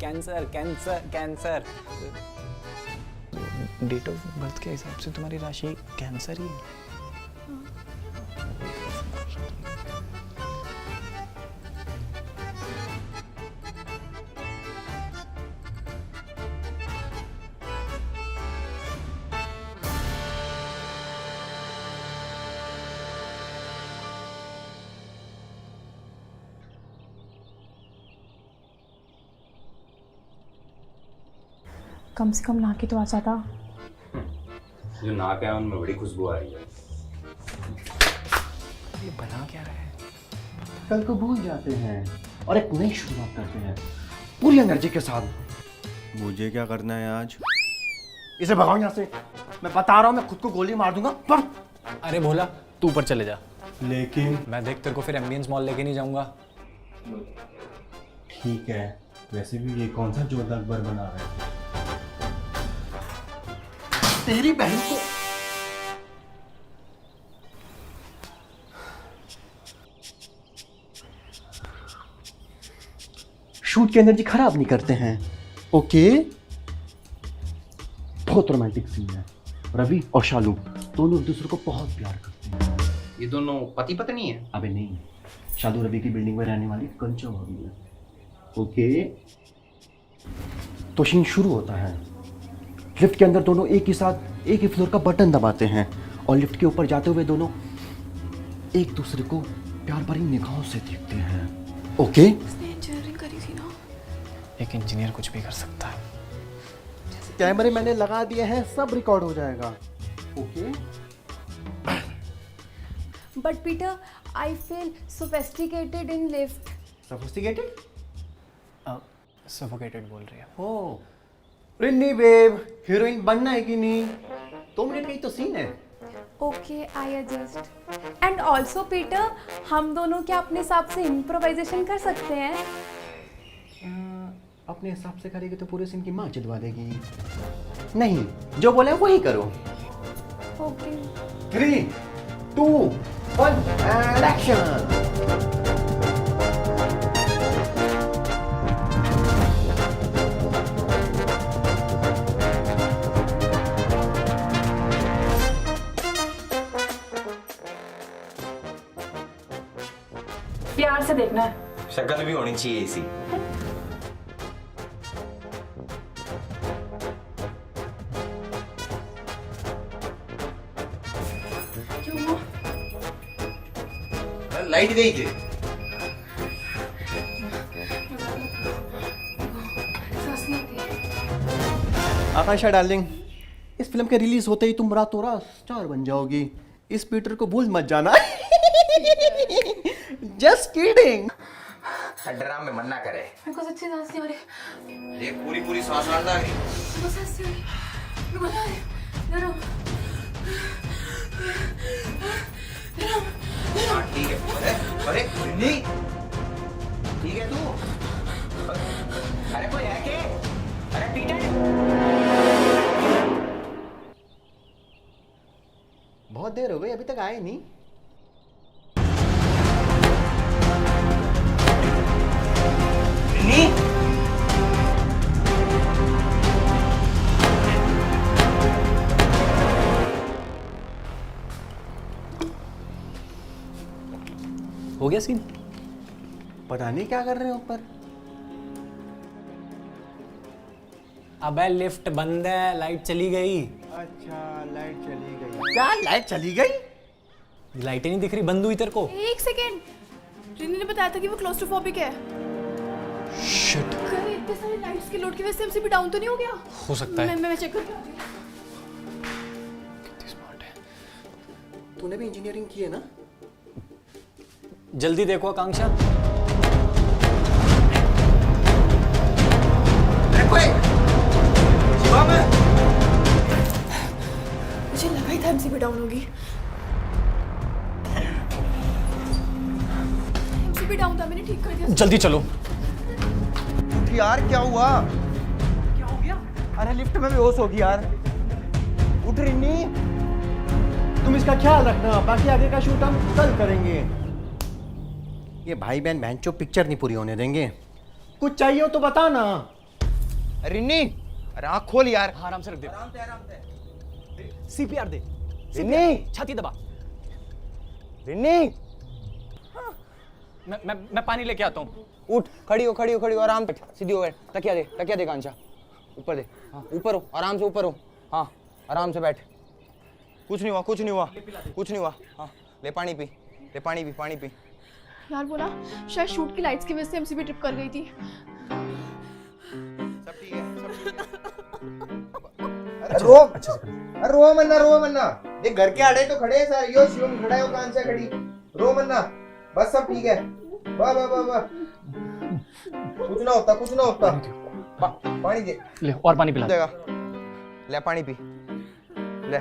Cancer Cancer Cancer. Date of birth के हिसाब से तुम्हारी राशि कैंसर ही है। कम से कम ना के तो आ जाता। जो नाक है उनमें बड़ी खुशबू आ रही है। ये बना क्या रहा है? कल को भूल जाते हैं और एक नई शुरुआत करते हैं पूरी एनर्जी के साथ। मुझे क्या करना है आज? इसे भगाओ यहाँ से। मैं बता रहा हूँ, मैं खुद को गोली मार दूंगा। पर अरे भोला, तू ऊपर चले जा। लेकिन मैं देख तेरे को फिर एम्बियंस मॉल लेके नहीं जाऊंगा। ठीक है, वैसे भी ये कौन सा जोधा अकबर बना रहा है? तेरी बहन को शूट की एनर्जी खराब नहीं करते हैं, ओके? बहुत रोमांटिक सीन है। रवि और शालू दोनों एक दूसरे को बहुत प्यार करते हैं। ये दोनों पति पत्नी है? अबे नहीं, शालू रवि की बिल्डिंग में रहने वाली कंचन भाभी है। ओके, तो सीन शुरू होता है। लिफ्ट के अंदर दोनों एक ही साथ एक ही फ्लोर का बटन दबाते हैं और लिफ्ट के ऊपर जाते हुए दोनों एक दूसरे को प्यार भरी निगाहों से देखते हैं। ओके, उसने इंजीनियरिंग करी थी ना। एक इंजीनियर कुछ भी कर सकता है। कैमरे मैंने लगा दिए हैं, सब रिकॉर्ड हो जाएगा। Okay, But Peter, I feel sophisticated in lift. Sophisticated? Suffocated बोल रही है। ओह, रिन्नी बेब, हीरोइन बनना है कि नहीं? 2 मिनट का ही तो सीन है। Okay, I adjust. And also Peter, हम दोनों क्या अपने हिसाब से improvisation कर सकते हैं? अपने हिसाब से करेगी तो पूरे सीन की माँ चिढ़वा देगी। नहीं, जो बोले वही करो। Okay. 3, 2, 1 and action! प्यार से देखना है। शक्ल भी होनी चाहिए इसी। लाइट गई थी। आकांक्षा डार्लिंग, इस फिल्म के रिलीज होते ही तुम रातों रात स्टार बन जाओगी। इस पीटर को भूल मत जाना। Just kidding. ड्राम में मन्ना करे। मेरे को सच्ची सांस नहीं आ रही। ये पूरी सांस आ रही। मेरे को सांस नहीं आ रही। मेरे को आ रही। डरो। हाँ ठीक है। अरे नहीं, ठीक है तू। अरे कोई है क्या? अरे पीटर। बहुत देर हो गई, अभी तक आए नहीं। हो गया सीन? पता नहीं क्या कर रहे हो ऊपर। अबे लिफ्ट बंद है, लाइट चली गई। अच्छा, लाइट चली गई। क्या लाइट चली गई? लाइटें नहीं दिख रही, बंद हुई तेरे को। एक सेकेंड, रिनी ने बताया था कि वो क्लोस्ट्रोफोबिक है। शिट, कहीं इतने सारे लाइट्स के लोड की वजह से एमसीबी डाउन तो नहीं हो गया? हो सकता है। मैं चेक करके आती हूँ। कितनी स्मार्ट है। तूने भी इंजीनियरिंग की है ना? जल्दी देखो आकांक्षा। मुझे लगा ही था एमसीबी डाउन होगी। एमसीबी डाउन था, मैंने ठीक कर दिया। जल्दी चलो। यार क्या हुआ? क्या हो गया? अरे लिफ्ट में बेहोश होगी यार। उठ रिन्नी। तुम इसका ख्याल रखना, बाकी आगे का शूट हम कल करेंगे। ये भाई बहन बहनचोद पिक्चर नहीं पूरी होने देंगे। कुछ चाहिए हो तो बता ना। रिन्नी, अरे आँख खोल यार। आराम से रख दे। आराम से। सीपीआर दे। रिन्नी, छाती दबा। रिन्नी, मैं पानी लेके आता हूँ। उठ, खड़ी हो, आराम से सीधी हो बैठ। तकिया दे कांचा। ऊपर दे। हाँ, ऊपर हो, आराम से ऊपर हो। हाँ, आराम से बैठ। कुछ नहीं हुआ। हाँ, ले पानी पी। यार बोला शायद शूट की लाइट्स की वजह से एमसीबी ट्रिप कर गई थी। सब ठीक है। अरे रो मन्ना। देख घर के आड़े तो खड़े हैं सर। यो शिवम खड़ा है, वो कांचा खड़ी। रो मन्ना, बस सब ठीक है। वाह। कुछ ना होता। पानी दे। ले और पानी पिला। देगा। ले पानी पी। ले।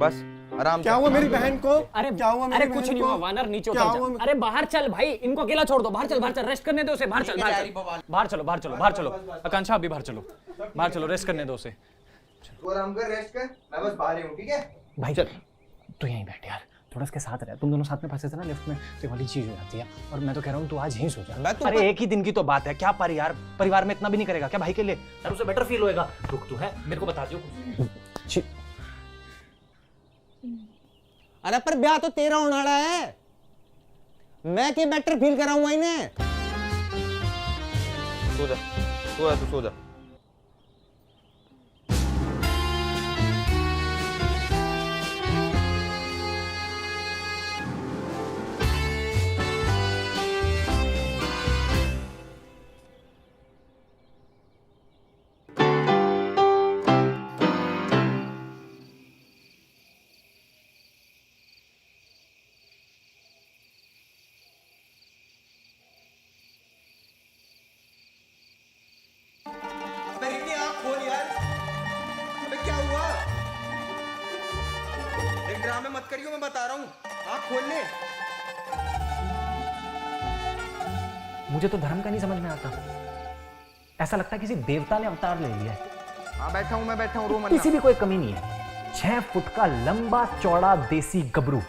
बस आराम। क्या हुआ मेरी बहन को? अरे क्या हुआ मेरी अरे बहन कुछ नहीं को? हुआ वानर, नीचे क्या उतर हुआ? जा। अरे बाहर चल भाई, इनको अकेला छोड़ दो। बाहर चल, रेस्ट करने दो उसे। बाहर चल। बाहर चलो। आकांक्षा अभी बाहर चलो, रेस्ट करने दो उसे। तू आराम कर, रेस्ट कर। मैं बस बाहर ही हूँ, ठीक है? भाई चल, तू यहीं बैठ यार, थोड़ा इसके साथ रहे, तुम दोनों साथ में फंसे थे ना लिफ्ट में, तो ये वाली चीज हो जाती है। और मैं तो कह रहा हूँ तू आज यहीं सो जा। मैं तो अरे एक ही दिन की तो बात है, क्या पर यार, परिवार में इतना भी नहीं करेगा क्या भाई के लिए यार? उसे बेटर फील होएगा। रुक तू है, मेरे को बता दियो। अरे पर ब्याह तो तेरा होने वाला है, मैं के बेटर फील कराऊंगा इन्हें। सो जा, तू सो जा। खोल यार, अबे क्या हुआ? एक ड्रामे मत करियो, मैं बता रहा हूँ, आँख खोल ले। मुझे तो धर्म का नहीं समझ में आता, ऐसा लगता है किसी देवता ने अवतार ले लिया है। हाँ बैठा हूँ, मैं बैठा हूँ, रो मत। किसी भी कोई कमी नहीं है। 6 फुट का लंबा चौड़ा देसी गबरू।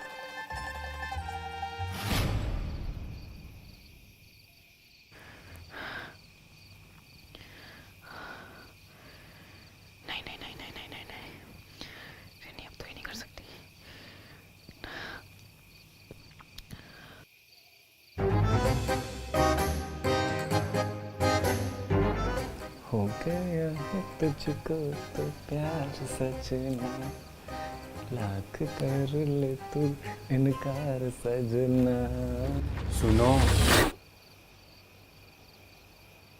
हो गया है तुझको तो प्यार सजना, लाख कर ले तू इनकार सजना। सुनो,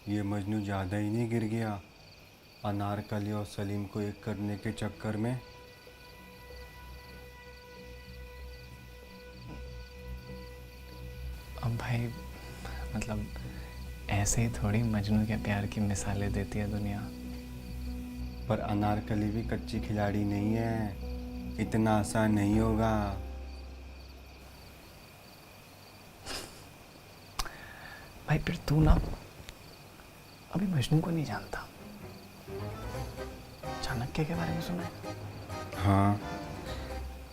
ये मजनू ज़्यादा ही नहीं गिर गया अनारकली और सलीम को एक करने के चक्कर में? अब भाई मतलब ऐसे ही थोड़ी मजनू के प्यार की मिसालें देती है दुनिया। पर अनारकली भी कच्ची खिलाड़ी नहीं है, इतना आसान नहीं होगा। भाई फिर तू ना अभी मजनू को नहीं जानता, चाणक्य के बारे में सुना है? हाँ।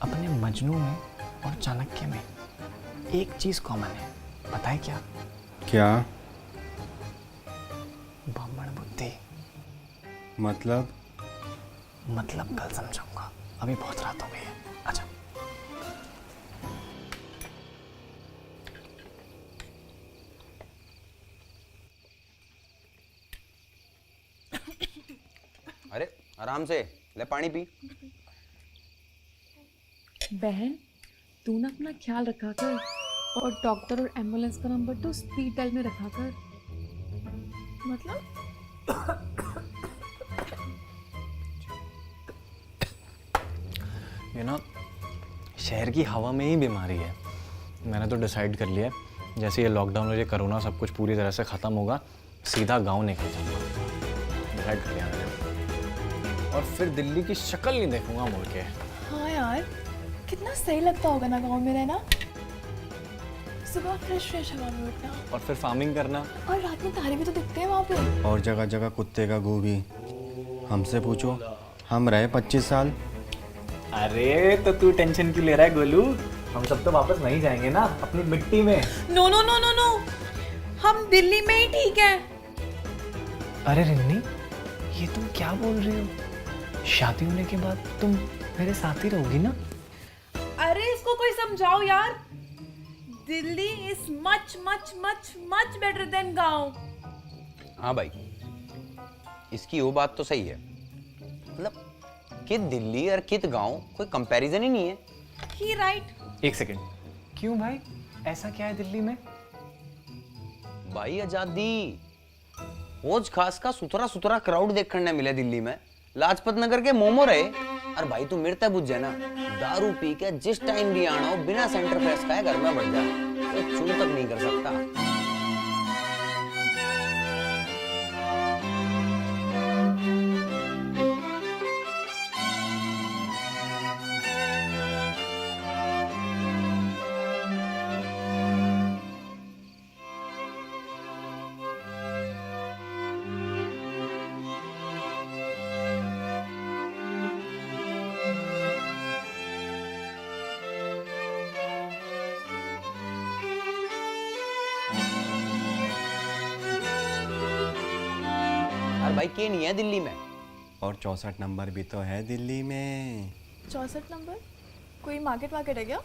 अपने मजनू में और चाणक्य में एक चीज कॉमन है, पता है क्या? क्या? ब्राह्मण बुद्धि। मतलब कल समझाऊंगा, अभी बहुत रात हो गई है, आजा। अरे आराम से ले, पानी पी। बहन तू ना अपना ख्याल रखा कर, और डॉक्टर और एम्बुलेंस का नंबर तो स्पीड डायल में रखा कर। मतलब ये ना शहर की हवा में ही बीमारी है। मैंने तो डिसाइड कर लिया है, जैसे ये लॉकडाउन और ये कोरोना सब कुछ पूरी तरह से ख़त्म होगा, सीधा गांव निकल जाऊंगा। डिसाइड कर लिया मैंने, और फिर दिल्ली की शक्ल नहीं देखूंगा मुड़ के। हाँ यार, कितना सही लगता होगा ना गांव में रहना। सुबह फ्रेश हवा में उठना, और फिर फार्मिंग करना, और रात में तारे भी तो दिखते हैं वहाँ पे। और जगह जगह कुत्ते का गू भी। हमसे पूछो, हम रहे 25 साल। अरे तो तू टेंशन क्यों ले रहा है गोलू? हम सब तो वापस वहीं जाएंगे ना, अपनी मिट्टी में। No no no no no, हम दिल्ली में ही ठीक है। अरे रिन्नी, ये तुम क्या बोल रही हो? शादी होने के बाद तुम मेरे साथ ही रहोगी ना? अरे इसको कोई समझाओ यार, Delhi is much much much much better than गांव। हाँ भाई, इसकी वो बात तो सही है, मतलब कित दिल्ली और कित गांव कोई कंपैरिजन ही नहीं है। ही राइट। एक सेकंड, क्यों भाई, ऐसा क्या है दिल्ली में? भाई आजादी, ओज खास का सुथरा सुथरा क्राउड देखने मिले दिल्ली में। लाजपत नगर के मोमो रहे, और भाई तू मिर्ता बुझ जाए ना, दारू पी के जिस टाइम भी आना हो बिना सेंटर फ्रेश खाए घर में बढ़ जा, तो चूं तक नहीं कर सकता। भाई के नहीं है दिल्ली में। और 64 नंबर भी तो है दिल्ली में। 64 नंबर? कोई मार्केट वार्केट है क्या?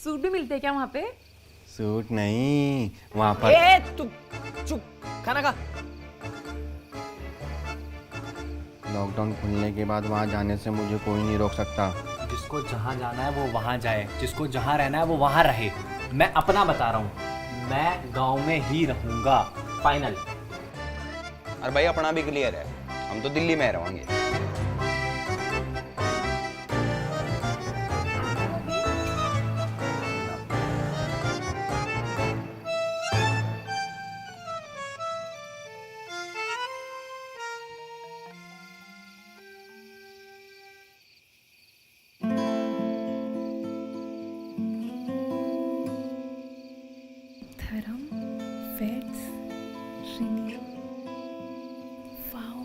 सूट भी मिलते हैं क्या वहाँ पे? सूट नहीं, वहाँ पर ए तू चुप, खाना खा। लॉकडाउन खुलने के बाद वहाँ जाने से मुझे कोई नहीं रोक सकता। जिसको जहाँ जाना है वो वहाँ जाए, जिसको जहाँ रहना है वो वहाँ रहे। मैं अपना बता रहा हूँ, मैं गांव में ही रहूँगा, फाइनल। और भाई अपना भी क्लियर है, हम तो दिल्ली में रहेंगे। धर्म वेट्स रिंग। वाओ।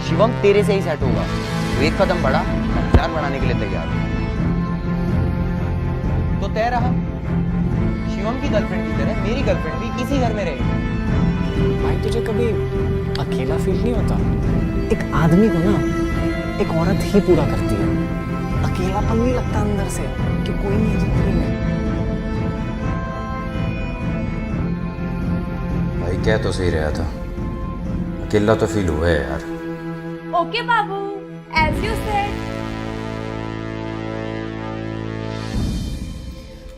शिवम तेरे से ही सेट होगा। तू एक कदम बढ़ा, हजार बढ़ाने के लिए तैयार हो। तो तय रहा, शिवम की गर्लफ्रेंड की तरह मेरी गर्लफ्रेंड भी इसी घर में रहेगी। भाई तुझे कभी अकेला फील नहीं होता? एक आदमी को ना एक औरत ही पूरा करती है। अकेलापन नहीं लगता अंदर से कि कोई नहीं है जिंदगी में। भाई कह तो सही रहा था, अकेला तो फील हुआ है यार। ओके बाबू, एज यू सेड।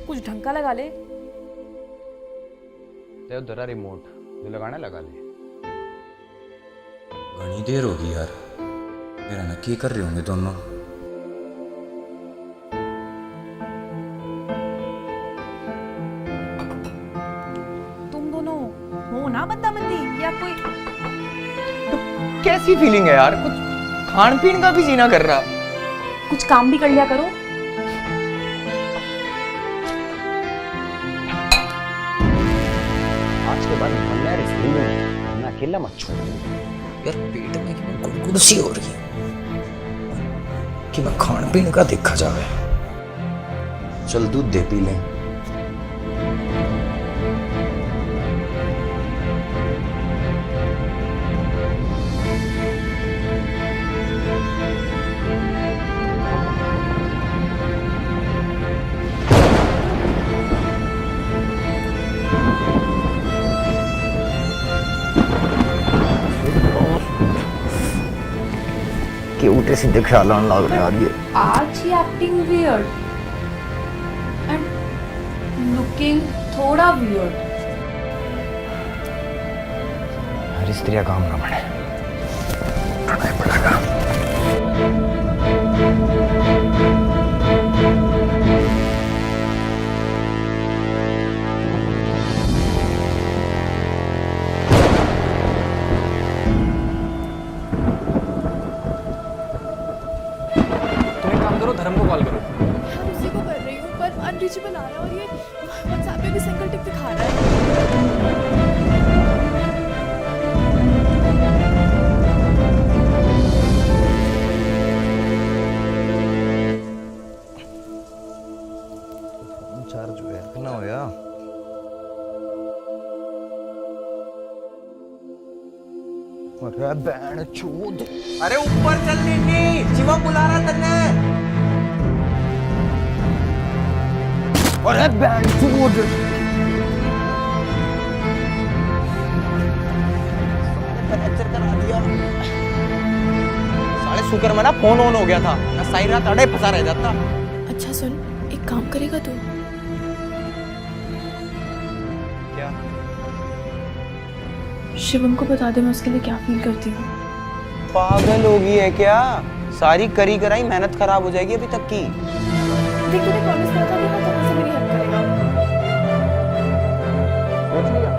कुछ ढंग का लगा ले। दे उधर रिमोट जो लगाना लगा ले। घनी देर होगी यार, मेरा नक्की कर रहे होंगे दोनों। तुम दोनों हो ना बंदा-बंदी या कोई? कैसी फीलिंग है यार, कुछ खान पीन का भी जीना कर रहा। कुछ काम भी कर लिया करो। आज के बाद निकलना है रसोई में, मैं अकेला मत छोड़। यार पेट में क्यों गुड़गुड़ सी हो रही है कि मैं खान पीन का देखा जावे। चल दूध दे पी लें। कि उल्टे सीधे ख्याल आने लग रहे यार ये। आज ही एक्टिंग वियर्ड एंड लुकिंग थोड़ा वियर्ड। हर स्त्रिया काम ना बने, उठाना ही पड़ेगा। धर्म को कॉल करो। यार उसी को कर रही हूँ पर अनरीचेबल आ रहा है और ये व्हाट्सएप पे भी सिंगल टिक दिखा रहा है। चार्ज हुआ कितना होया? अरे बैंड चोद। अरे ऊपर चल नीनी, शिवम बुला रहा तन्ने। अरे बैंड चोद। शुक्र मना फोन ऑन हो गया था ना, सारी रात अड़े फंसा रह जाता। अच्छा सुन, एक काम करेगा तू? क्या? शिवम को बता दे मैं उसके लिए क्या फील करती हूँ। पागल होगी है क्या? सारी करी कराई मेहनत खराब हो जाएगी अभी तक की। देख तूने प्रॉमिस किया था कि हर तरह से मेरी हेल्प करेगा। सोच लिया?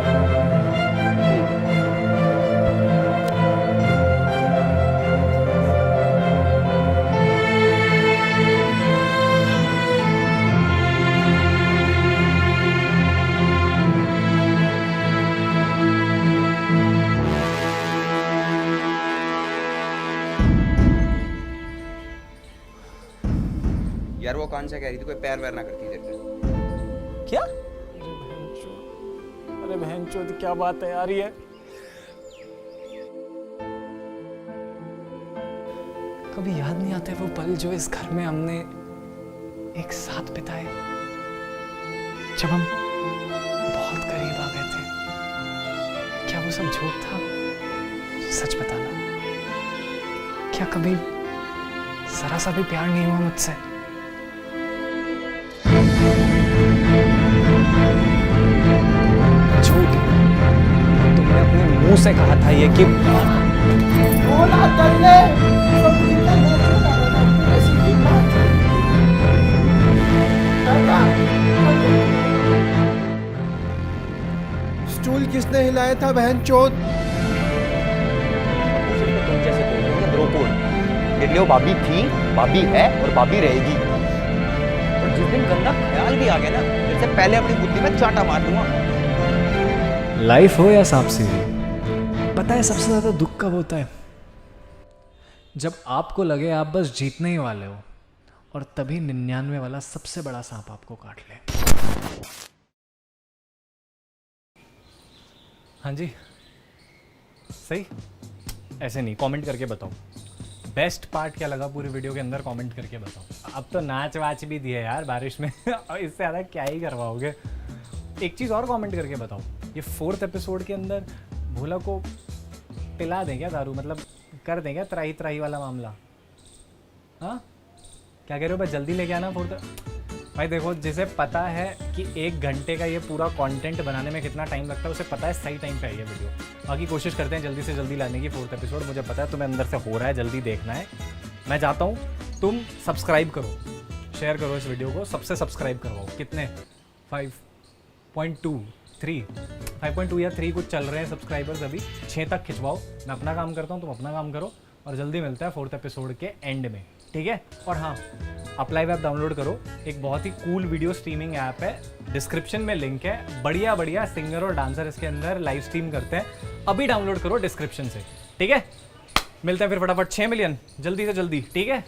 यार वो कौन सा कह रही थी कोई पैर वैर ना करती तेरे से? क्या? अरे बहन चोद क्या बात है यार ये। कभी याद नहीं आते वो पल जो इस घर में हमने एक साथ बिताए, जब हम बहुत करीब आ गए थे। क्या वो सब झूठ था? सच बताना, क्या कभी जरा सा भी प्यार नहीं हुआ मुझसे? झूठ। तुमने अपने मुंह से कहा था ये कि स्टूल किसने हिलाया था बहन चोद? तुम जैसे बोलोगे ब्रोकोल। मेरे लिए वो भाभी थी, भाभी है और भाभी रहेगी। और जिस दिन गंदा ख्याल भी आ गया ना, इससे पहले अपनी बुद्धि में चाटा मार दूंगा। लाइफ हो या सांप सीढ़ी, पता है सबसे ज्यादा दुख कब होता है? जब आपको लगे आप बस जीतने ही वाले हो और तभी 99 वाला सबसे बड़ा सांप आपको काट ले। हाँ जी, सही। ऐसे नहीं, कमेंट करके बताओ बेस्ट पार्ट क्या लगा पूरी वीडियो के अंदर, कमेंट करके बताओ। अब तो नाच वाच भी दिए यार बारिश में और इससे ज़्यादा क्या ही करवाओगे। एक चीज़ और कमेंट करके बताओ, ये 4th एपिसोड के अंदर भोला को पिला दें क्या दारू, मतलब कर दें क्या त्राही त्राही वाला मामला? हाँ क्या कह रहे हो भाई, जल्दी लेके आना 4th। भाई देखो, जिसे पता है कि 1 घंटे का ये पूरा कंटेंट बनाने में कितना टाइम लगता है, उसे पता है सही टाइम पे आई है वीडियो। बाकी कोशिश करते हैं जल्दी से जल्दी लाने की 4th एपिसोड। मुझे पता है तुम्हें अंदर से हो रहा है, जल्दी देखना है। मैं जाता हूँ, तुम सब्सक्राइब करो, शेयर करो इस वीडियो को, सबसे सब्सक्राइब करवाओ। कितने? 5.2 या 3 कुछ चल रहे हैं सब्सक्राइबर्स अभी। 6 तक खिंचवाओ, मैं अपना काम करता हूँ, तुम अपना काम करो और जल्दी मिलता है 4th एपिसोड के एंड में, ठीक है? और हाँ, अपलाइव ऐप डाउनलोड करो, एक बहुत ही कूल वीडियो स्ट्रीमिंग ऐप है, डिस्क्रिप्शन में लिंक है। बढ़िया बढ़िया सिंगर और डांसर इसके अंदर लाइव स्ट्रीम करते हैं, अभी डाउनलोड करो डिस्क्रिप्शन से, ठीक है? मिलते हैं फिर फटाफट 6 मिलियन जल्दी से जल्दी, ठीक है?